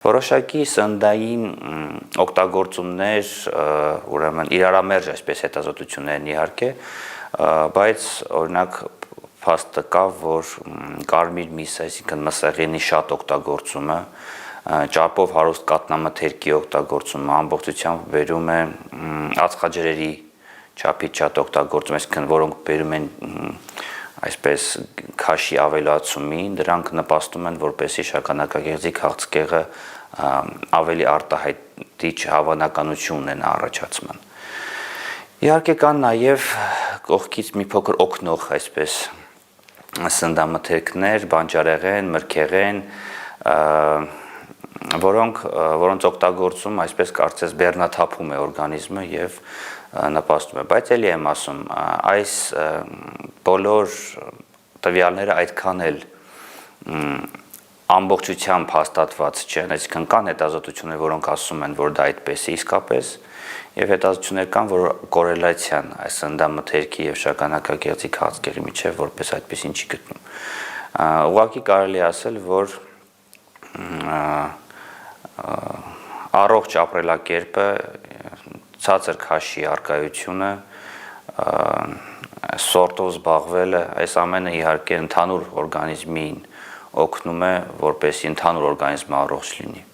Որոշակի սննդային օգտագործումներ, ուրեմն իրարամերժ այսպես հետազոտություններն իհարկե, բայց օրինակ փաստը կա, որ կարմիր միս, այսինքն մսեղենի շատ օգտագործումը, ճարպով հարուստ կաթնամթերքի օգտագործումը ամբողջությամբ բերում է ածխաջրերի չափից շատ օգտագործում, այսինքն որոնք բերում են այսպես քաշի ավելացումին, դրանք նպաստում են, որպեսզի շագանակագեղձի քաղցկեղը ավելի արտահայտիչ հավանականություն ունենա առաջացման։ Իհարկե կան նաև կողքից մի փոքր օգնող այսպես սննդամթերքներ, բանջարեղեն, մրգեղեն, որոնց օգտագործում այսպես կարծես բեռնաթափում է օրգանիզմը եւ նպաստում է, բայց էլի եմ ասում, այս բոլոր տվյալները այդքան էլ ամբողջությամբ հաստատված չեն, այսինքն կան հետազոտություններ, որոնք ասում են, որ դա այդպես է իսկապես, եւ հետազոտություններ կան, որ կորելացիան այս սննդամթերքի եւ շագանակագեղձի քաղցկեղի միջեւ որպես այդպեսին չի գտնում։ Ուղղակի կարելի ասել, որ առողջ ապրելակերպը, ցածր քաշի արկայությունը, սորտով զբաղվելը, այս ամենը իհարկե ընդհանուր օրգանիզմին օգնում է, որպեսզի ընդհանուր օրգանիզմը առողջ լինի։